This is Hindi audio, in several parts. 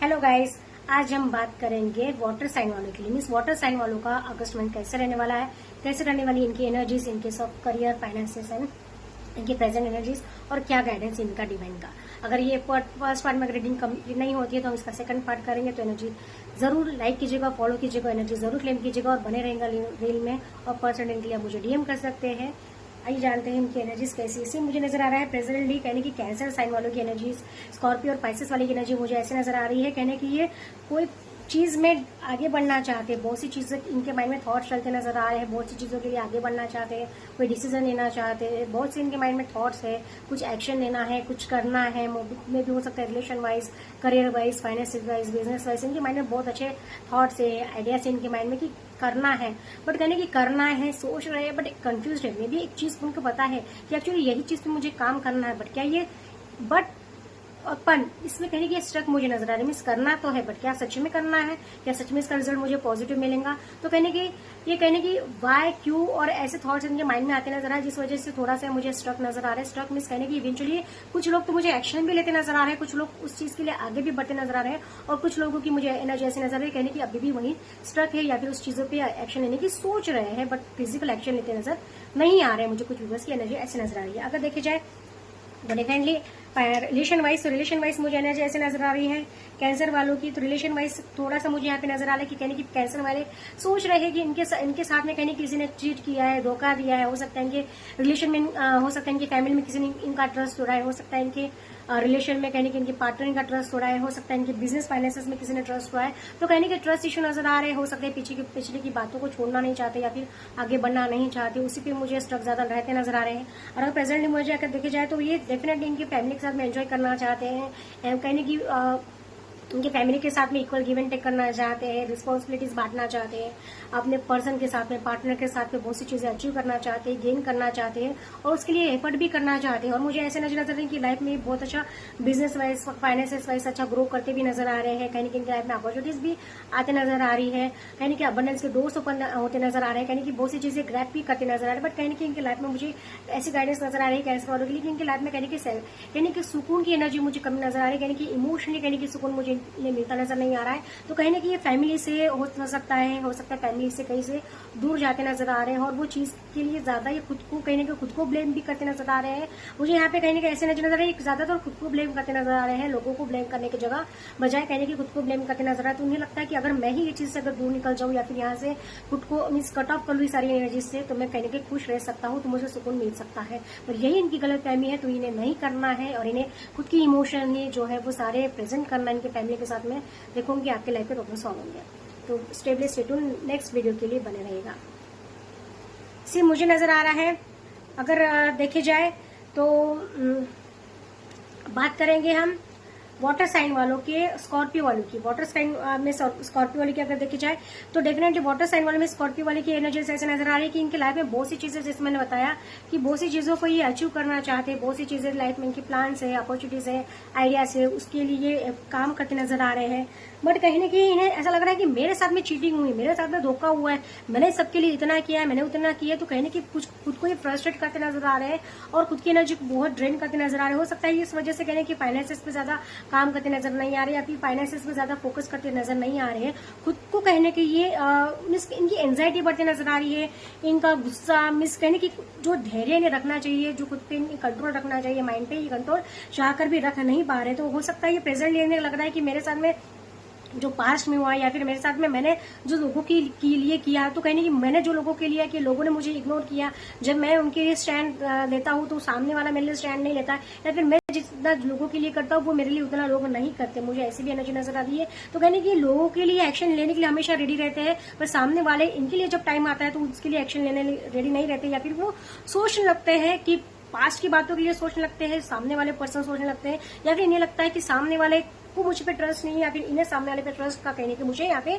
हेलो गाइस, आज हम बात करेंगे वाटर साइन वालों के लिए। मीन्स वाटर साइन वालों का अगस्त मंथ कैसे रहने वाला है, कैसे रहने वाली इनकी एनर्जीज, इनके सब करियर, फाइनेंसेस एंड इनकी प्रेजेंट एनर्जीज, और क्या गाइडेंस इनका डिवाइन का। अगर ये फर्स्ट पार्ट में रीडिंग कंप्लीट नहीं होती है तो हम इसका सेकंड पार्ट करेंगे। तो एनर्जी जरूर लाइक कीजिएगा, फॉलो कीजिएगा, एनर्जी जरूर क्लेम कीजिएगा और बने रहेगा रील में। और पर्सनल के लिए आप मुझे डीएम कर सकते हैं। आइए जानते हैं इनकी एनर्जीज कैसी। इसी मुझे नजर आ रहा है प्रेजेंटली कहने की कैंसर साइन वालों की एनर्जीज, स्कॉर्पियो और पाइसेस वाली की एनर्जी मुझे ऐसे नजर आ रही है। कहने की ये कोई चीज में आगे बढ़ना चाहते हैं, बहुत सी चीजें इनके माइंड में थॉट्स चलते नजर आ रहे हैं, बहुत सी चीजों के लिए आगे बढ़ना चाहते हैं, कोई डिसीजन लेना चाहते हैं, बहुत सी इनके माइंड में थॉट्स है, कुछ एक्शन लेना है, कुछ करना है। में भी हो सकता है relation wise, career wise, finance wise, business wise. इनके माइंड में बहुत अच्छे थॉट्स है, आइडियाज है इनके माइंड में कि करना है, बट कहने की करना है, सोच रहे हैं बट कंफ्यूज है। मे भी एक चीज उनको पता है कि एक्चुअली यही चीज पे मुझे काम करना है, बट क्या ये अपन इसमें कहने की स्ट्रक मुझे नजर आ रही है। मीन्स करना तो है बट क्या सच में करना है, क्या सच में इसका रिजल्ट मुझे पॉजिटिव मिलेगा। तो कहने की वाई क्यू और ऐसे थॉट्स इनके माइंड में आते नजर आ रहे हैं, जिस वजह से थोड़ा सा मुझे स्ट्रक नजर आ रहा है। स्ट्रक मीन्स कहने की इवेंचुअली कुछ लोग तो मुझे एक्शन भी लेते नजर आ रहे हैं, कुछ लोग उस चीज के लिए आगे भी बढ़ते नजर आ रहे हैं, और कुछ लोगों की मुझे एनर्जी ऐसी नजर आ रही है कहने की अभी भी वही स्ट्रक है या फिर उस चीजों पे एक्शन लेने की सोच रहे हैं बट फिजिकल एक्शन लेते नजर नहीं आ रहे हैं। मुझे कुछ व्यूअर्स की एनर्जी ऐसे नजर आ रही है। अगर देखी जाए तो डेफिनेटली रिलेशन वाइज मुझे एनर्जी ऐसे नजर आ रही है कैंसर वालों की। तो रिलेशन वाइज थोड़ा सा मुझे यहाँ पे नजर आ रहा है कि कहने की कैंसर वाले सोच रहे हैं कि इनके साथ में कहने किसी ने चीट किया है, धोखा दिया है। हो सकता है इनके रिलेशन में, हो सकता है इनकी फैमिली में किसी ने इनका ट्रस्ट तोड़ा है, हो सकता है इनके रिलेशन में कहने की इनके पार्टनर का ट्रस्ट तोड़ा है, हो सकता है इनके बिजनेस फाइनेंसेस में किसी ने ट्रस्ट तोड़ा है। तो कहने के ट्रस्ट इशू नजर आ रहे हैं। हो सकता है पिछले की बातों को छोड़ना नहीं चाहते या फिर आगे बढ़ना नहीं चाहते, उसी पे मुझे स्ट्रक ज्यादा रहते नजर आ रहे हैं। और अगर प्रेजेंटली मुझे अगर देखे जाए तो ये डेफिनेटली इनकी फैमिली के साथ में एंजॉय करना चाहते हैं, कहने की उनके फैमिली के साथ में इक्वल गिव एंड टेक करना चाहते हैं, रिस्पॉन्सिबिलिटीज बांटना चाहते हैं, अपने पर्सन के साथ में, पार्टनर के साथ में बहुत सी चीजें अचीव करना चाहते हैं, गेन करना चाहते हैं और उसके लिए एफर्ट भी करना चाहते हैं। और मुझे ऐसे नजर आता है कि लाइफ में बहुत अच्छा बिजनेस वाइज, फाइनेंसेस वाइज अच्छा ग्रो करते भी नजर आ रहे हैं। कहीं इनकी लाइफ में अपॉर्चुनिटीज भी आते नजर आ रही है, कहीं कि अबंडेंस के डोर्स ओपन होते नजर आ रहे हैं, कहीं कि बहुत सी चीजें ग्रैप भी करते नजर आ रहे हैं। बट कहीं कि इनकी लाइफ में मुझे ऐसी गाइडेंस नजर आ रही है कैंसर वालों के लिए कि इनकी लाइफ में कहने की सुकून की एनर्जी मुझे कम नजर आ रही है, कहने की इमोशनली कहने की सुकून मुझे मिलता नजर नहीं आ रहा है। तो कहीं ना कि ये फैमिली से हो सकता है फैमिली से कहीं से दूर जाते नजर आ रहे हैं और वो चीज के लिए ज्यादा ये खुद को ब्लेम भी करते नजर आ रहे हैं। मुझे यहाँ पे कहीं ऐसे नजर आ रहा है ज्यादातर खुद को ब्लेम करते नजर आ रहे हैं, लोगों को ब्लेम करने की जगह बजाय कहने की खुद को ब्लेम करते नजर आ रहा है। तो उन्हें लगता है कि अगर मैं ही ये चीज से अगर दूर निकल जाऊं या फिर यहाँ से खुद को मीन्स कट ऑफ कर लूं सारी एनर्जी से, तो मैं कहने के खुश रह सकता हूँ, तो मुझे सुकून मिल सकता है। पर यही इनकी गलत फहमी है, तो इन्हें नहीं करना है और इन्हें खुद की इमोशनली जो है वो सारे प्रेजेंट करना इनके फैमिली के साथ में। देखूंगी आपके लाइफ में प्रॉब्लम सॉल्व होंगे। तो stably stay tune, next video के लिए बने रहेगा। सी मुझे नजर आ रहा है अगर देखे जाए तो बात करेंगे हम वाटर साइन वालों के, स्कॉर्पियो वालों की। वाटर साइन में स्कॉर्पियो वाली की अगर देखी जाए तो डेफिनेटली वाटर साइन वाले में स्कॉर्पियो वाले की एनर्जी ऐसे नजर आ रही है कि इनकी लाइफ में बहुत सी चीजें, जैसे मैंने बताया कि बहुत सी चीजों को ये अचीव करना चाहते हैं, बहुत सी चीजें लाइफ में इनकी प्लान्स है, अपॉर्चुनिटीज है, आइडियाज है, उसके लिए काम करते नजर आ रहे हैं। बट कहीं ना कहीं इन्हें ऐसा लग रहा है कि मेरे साथ में चीटिंग हुई, मेरे साथ में धोखा हुआ है, मैंने सबके लिए इतना किया है, मैंने उतना किया है। तो कहने की कुछ खुद को ये फ्रस्ट्रेट करते नजर आ रहे हैं और खुद की एनर्जी को बहुत ड्रेन करते नजर आ रहे हैं। हो सकता है इस वजह से कहने की फाइनेंसेस पे ज्यादा काम करते नजर नहीं आ रहे या फिर फाइनेंसेस पे ज्यादा फोकस करते नजर नहीं आ रहे हैं। खुद को कहने की ये इनकी एंजाइटी बढ़ती नजर आ रही है, इनका गुस्सा मिस कहने की जो धैर्य इन्हें रखना चाहिए, जो खुद पे कंट्रोल रखना चाहिए, माइंड पे ये कंट्रोल चाहकर भी रख नहीं पा रहे। तो हो सकता है ये प्रेजेंट लेने लग रहा है कि मेरे साथ में जो पास्ट में हुआ या फिर मेरे साथ में मैंने जो लोगों के लिए किया, तो कहने की मैंने जो लोगों के लिए कि लोगों ने मुझे इग्नोर किया, जब मैं उनके लिए स्टैंड लेता हूं तो सामने वाला मेरे लिए स्टैंड नहीं लेता, या फिर मैं जितना लोगों के लिए करता हूँ वो मेरे लिए उतना लोग नहीं करते। मुझे ऐसी भी एनर्जी नजर आ रही है। तो कहने की लोगों के लिए एक्शन लेने के लिए हमेशा रेडी रहते हैं, पर सामने वाले इनके लिए जब टाइम आता है तो उसके लिए एक्शन लेने रेडी नहीं रहते, या फिर वो सोचने लगते हैं कि पास्ट की बातों के लिए सोचने लगते हैं, सामने वाले पर्सन सोचने लगते हैं, या फिर इन्हें लगता है कि सामने वाले को मुझ पे ट्रस्ट नहीं है, या फिर इन्हें सामने वाले पे ट्रस्ट का कहने की मुझे यहाँ पे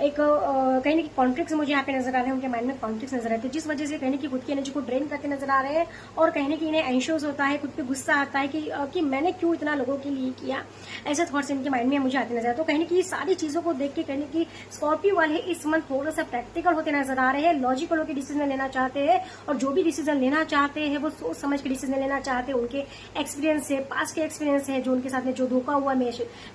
एक कहने की कॉन्फ्लिक्ट मुझे यहाँ पे नजर आ रहे हैं, उनके माइंड में कॉन्फ्लिक्ट नजर आते हैं, जिस वजह से कहने की खुद की एनर्जी को ड्रेन करते नजर आ रहे हैं और कहने की इन्हें एंशियस होता है, खुद पे गुस्सा आता है कि मैंने क्यों इतना लोगों के लिए किया, ऐसे थॉट्स इनके माइंड में मुझे आते नजर आते। तो कहने की सारी चीजों को देख के कहने की स्कॉर्पियो वाले इस मंथ थोड़ा सा प्रैक्टिकल होते नजर आ रहे हैं, लॉजिकल होकर डिसीजन लेना चाहते हैं और जो भी डिसीजन लेना चाहते हैं वो सोच समझ के डिसीजन लेना चाहते हैं। उनके एक्सपीरियंस है, पास्ट के एक्सपीरियंस है, जो उनके साथ में जो धोखा हुआ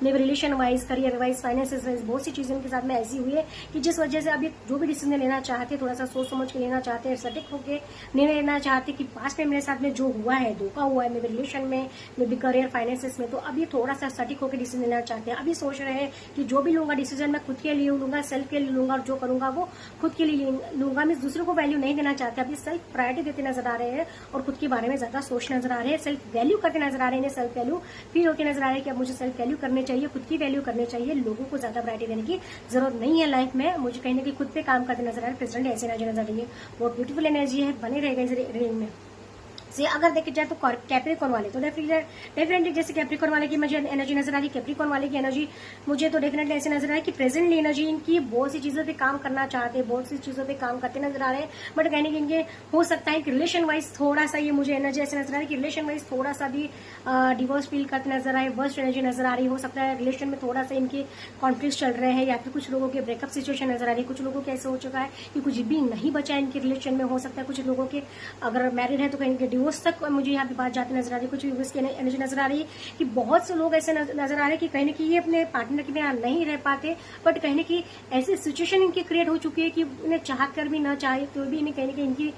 मे भी relation wise, career wise, finances wise बहुत सी चीजें उनके साथ में ऐसी हुई है कि जिस वजह से अभी जो भी डिसीजन लेना चाहते थोड़ा सा सोच समझ के लेना चाहते हैं, सटीक होकर निर्णय लेना चाहते कि पास्ट में मेरे साथ में जो हुआ है, धोखा हुआ है, मे भी रिलेशन में, मे भी करियर फाइनेंसिस में, तो अभी थोड़ा सा सटीक होकर डिसीजन लेना चाहते हैं। अभी सोच रहे हैं कि जो भी लूंगा डिसीजन मैं खुद के लिए लूंगा, सेल्फ के लिए लूंगा, और जो करूंगा वो खुद के लिए लूंगा। मैं दूसरों को वैल्यू नहीं देना चाहते, अभी सेल्फ प्रायोरिटी देते नजर आ रहे हैं और खुद के बारे में ज्यादा सोच नजर आ रहे हैं, सेल्फ वैल्यू करते नजर आ रहे हैं, सेल्फ वैल्यू फील होते नजर आ रहे हैं कि अब मुझे सेल्फ वैल्यू करनी चाहिए, खुद की वैल्यू करनी चाहिए, लोगों को ज्यादा प्रायोरिटी देने की जरूरत नहीं है लाइफ में, मुझे कहीं ना कहीं खुद पे काम करते नजर आ रहे हैं। प्रेजेंट ऐसी एनर्जी नजर आ रही है, बहुत ब्यूटीफुल एनर्जी है, बने रहेगा इस रीडिंग में। से अगर देखे जाए तो कैप्रिकॉर्न वाले तो डेफिनेटली जैसे कैप्रिकॉर्न वाले की मुझे एनर्जी नजर आ रही है, कैप्रिकॉर्न वाले की एनर्जी मुझे तो डेफिनेटली ऐसे नजर आ रही है कि प्रेजेंटली एनर्जी इनकी बहुत सी चीजों पे काम करना चाहते हैं, बहुत सी चीजों पे काम करते नजर आ रहे हैं, बट कहने की इनके हो सकता है कि रिलेशन वाइज थोड़ा सा, ये मुझे एनर्जी ऐसे नजर आ रही है कि रिलेशन वाइज थोड़ा सा भी डिवोर्स फील करते नजर आए, वर्स्ट एनर्जी नजर आ रही हो सकता है, रिलेशन में थोड़ा सा इनके कॉन्फ्लिक्ट चल रहे हैं, या फिर कुछ लोगों के ब्रेकअप सिचुएशन नजर आ रही है, कुछ लोगों के ऐसे हो चुका है कि कुछ भी नहीं बचा इनके रिलेशन में, हो सकता है कुछ लोगों के अगर मैरिड है तो कहीं डिवोर्स तक मुझे यहाँ पे बात जाती नजर आ रही है, कुछ व्यूअर्स की एनर्जी नजर आ रही है कि बहुत से लोग ऐसे नजर आ रहे हैं कि कहीं ना कहीं ये अपने पार्टनर के बिना नहीं रह पाते, बट कहीं ना कहीं ऐसी सिचुएशन इनकी क्रिएट हो चुकी है कि उन्हें चाह कर भी ना चाहे तो भी इन्हें कहीं ना कहीं इनकी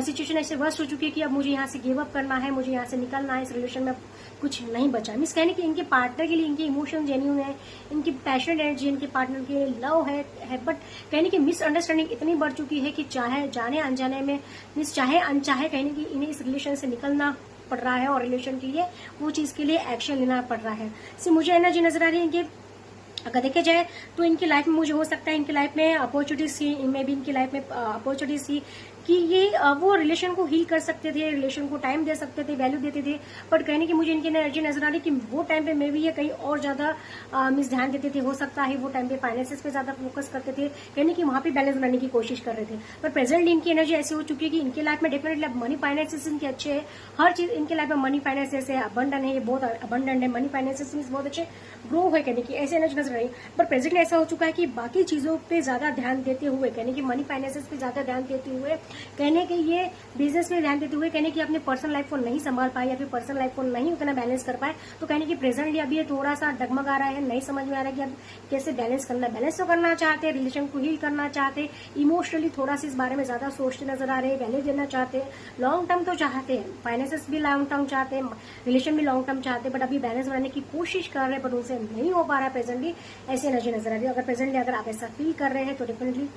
सिचुएशन ऐसे वर्स्ट हो चुकी है कि अब मुझे यहाँ से गिव अप करना है, मुझे यहाँ से निकलना है, इस रिलेशन में कुछ नहीं बचा। मीन्स कहने की इनके पार्टनर के लिए इनके इमोशन जेन्यून है, इनकी पैशनेट एनर्जी इनके पार्टनर के लिए लव है, बट कहने की मिसअंडरस्टैंडिंग इतनी बढ़ चुकी है कि चाहे जाने अनजाने में, मीन्स चाहे अनचाहे कहने की इन्हें इस रिलेशन से निकलना पड़ रहा है और रिलेशन के लिए वो चीज के लिए एक्शन लेना पड़ रहा है। मुझे एनर्जी नजर आ रही है कि अगर देखा जाए तो इनकी लाइफ में मुझे हो सकता है इनकी लाइफ में अपॉर्चुनिटीज थी, इनमें भी इनकी लाइफ में अपॉर्चुनिटीज थी कि ये वो रिलेशन को हील कर सकते थे, रिलेशन को टाइम दे सकते थे, वैल्यू देते थे, बट कहने की मुझे इनकी एनर्जी नजर आ रही कि वो टाइम पे मे भी ये कहीं और ज्यादा मिस ध्यान देते थे, हो सकता है वो टाइम पे फाइनेंसेस पे ज्यादा फोकस करते थे, कहने की वहां पे बैलेंस बनाने की कोशिश कर रहे थे। पर प्रेजेंटली इनकी एनर्जी ऐसी हो चुकी है कि इनकी लाइफ में डेफिनेटली मनी फाइनेंसेस इनके अच्छे है, हर चीज इनके लाइफ में मनी फाइनेंसेस है, अबंडन है, ये बहुत अबंडन है, मनी फाइनेंसेस मीन बहुत अच्छे ग्रो है, कहने की ऐसी एनर्जी नजर आ रही है। पर प्रेजेंटली ऐसा हो चुका है कि बाकी चीजों पे ज्यादा ध्यान देते हुए, कहने की मनी फाइनेंसेस पे ज्यादा ध्यान देते हुए, कहने की ये बिजनेस में ध्यान देते हुए, कहने की अपने पर्सनल लाइफ को नहीं संभाल पाए या फिर पर्सनल लाइफ को नहीं उतना बैलेंस कर पाए, तो कहने की प्रेजेंटली अभी ये थोड़ा सा डगमगा रहा है, नहीं समझ में आ रहा है कि अब कैसे बैलेंस करना है। बैलेंस तो करना चाहते हैं, रिलेशन को हील करना चाहते हैं, इमोशनली थोड़ा सा इस बारे में ज्यादा सोचते नजर आ रहे हैं, वैल्यू देना चाहते हैं, लॉन्ग टर्म तो चाहते हैं, फाइनेंसेस भी लॉन्ग टर्म चाहते हैं, रिलेशन भी लॉन्ग टर्म चाहते हैं, बट अभी बैलेंस बनाने की कोशिश कर रहे हैं, बट उनसे नहीं हो पा रहा है प्रेजेंटली, ऐसी एनर्जी नजर आ रही है। अगर प्रेजेंटली अगर आप ऐसा फील कर रहे हैं तो डेफिनेटली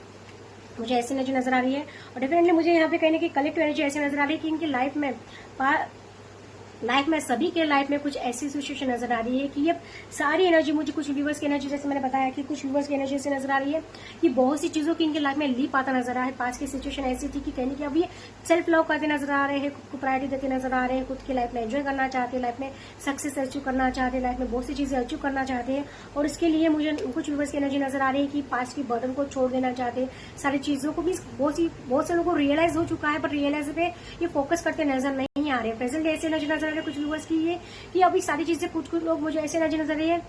मुझे ऐसी एनर्जी नजर आ रही है, और डेफिनेटली मुझे यहाँ पे कहने की कलेक्टिव एनर्जी ऐसी नजर आ रही है कि इनकी लाइफ में सभी के लाइफ में कुछ ऐसी सिचुएशन नजर आ रही है कि ये सारी एनर्जी मुझे, कुछ व्यूवर्स की एनर्जी जैसे मैंने बताया कि कुछ व्यूवर्स की एनर्जी से नजर आ रही है कि बहुत सी चीजों की इनके लाइफ में लीप आता नजर आ रहा है। पास की सिचुएशन ऐसी थी कि कहने की अब ये सेल्फ लव करते नजर आ रहे हैं, खुद को प्रायोरिटी देते नजर आ रहे हैं, खुद की लाइफ में एंजॉय करना चाहते हैं, लाइफ में सक्सेस अचीव करना चाहते हैं, लाइफ में बहुत सी चीजें अचीव करना चाहते हैं, और इसके लिए मुझे कुछ व्यूवर्स की एनर्जी नजर आ रही है कि पास की बर्डन को छोड़ देना चाहते हैं, सारी चीजों को भी बहुत से लोगों को रियलाइज हो चुका है, बट रियलाइज पे ये फोकस करते नजर नहीं आ रहे हैं। प्रेजेंट ऐसी एनर्जी नजर आ रही है कुछ व्यूवर्स की ये कि अभी सारी चीजें, कुछ लोग मुझे ऐसी एनर्जी नजर आ रही है,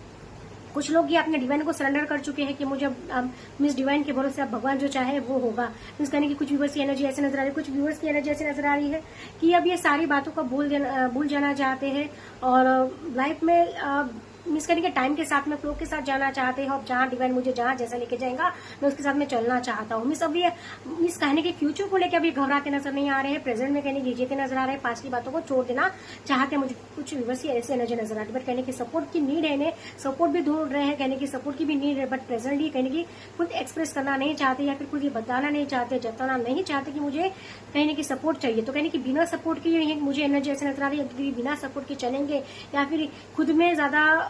कुछ लोग ये अपने डिवाइन को सरेंडर कर चुके हैं कि मुझे मीन्स डिवाइन के भरोसे अब भगवान जो चाहे वो होगा। मीन्स कहने की कुछ व्यूवर्स की एनर्जी ऐसे नजर आ रही है, कुछ व्यूवर्स की एनर्जी ऐसे नजर आ रही है कि अब ये सारी बातों को भूल जाना चाहते हैं और लाइफ में मिस करने के टाइम के साथ में फ्लो के साथ जाना चाहते हैं, और जहां डिवाइन मुझे जहां जैसा लेके जाएगा मैं उसके साथ में चलना चाहता हूँ। मिस अभी इस कहने के फ्यूचर को लेकर अभी घबराते नजर नहीं आ रहे हैं, प्रेजेंट में कहने की जीते नजर आ रहे हैं, पास की बातों को छोड़ देना चाहते हैं। मुझे कुछ व्यूवर्स की ऐसी एनर्जी नजर आ रही है, बट कहने की सपोर्ट की नीड है, इन्हें सपोर्ट भी ढूंढ रहे हैं, कहने की सपोर्ट की भी नीड है, बट प्रेजेंटली कहने की खुद एक्सप्रेस करना नहीं चाहते या फिर खुद ये बताना नहीं चाहते, जताना नहीं चाहते कि मुझे कहने की सपोर्ट चाहिए। तो कहने की बिना सपोर्ट की मुझे एनर्जी ऐसे नजर आ रही है, बिना सपोर्ट के चलेंगे या फिर खुद में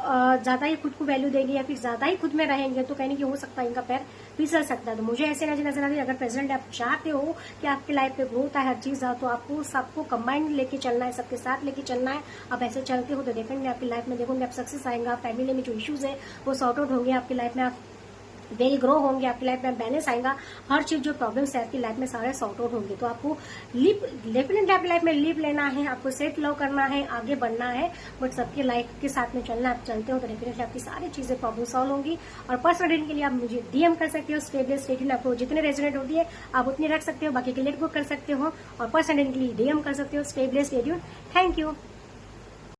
ज्यादा ही खुद को वैल्यू देंगे या फिर ज्यादा ही खुद में रहेंगे, तो कहने की हो सकता है इनका पैर फिसल सकता है। तो मुझे ऐसे एनर्जी नजर आ रही है, अगर प्रेजेंट आप चाहते हो कि आपकी लाइफ में ग्रोथ है, हर चीज है, तो आपको सबको कंबाइंड लेके चलना है, सबके साथ लेके चलना है। आप ऐसे चलते हो तो डेफिनेटली आपकी लाइफ में देखोगे आप सक्सेस आएगा, फैमिली में जो इश्यूज है वो सॉर्ट आउट होंगे, आपकी लाइफ में आप वेल ग्रो होंगे, आपकी लाइफ में बैलेंस आएगा, हर चीज जो प्रॉब्लम्स है आपकी लाइफ में सारे सॉर्ट आउट होंगे। तो आपको डेफिनेटली आपकी लाइफ में लीप लेना है, आपको सेल्फ लव करना है, आगे बढ़ना है, बट सबकी लाइफ के साथ में चलना, आप चलते हो तो डेफिनेटली आपकी सारी चीजें प्रॉब्लम सॉल्व होंगी। और पर्सनल रीडिंग के लिए आप मुझे डीएम कर सकते हो, स्टेटमेंट आपको जितने रेजोनेट होती है आप उतनी रख सकते हो, बाकी के लेट बुक कर सकते हो, और पर्सनल रीडिंग के लिए डीएम कर सकते हो, स्टेबलेस शेड्यूल। Thank you.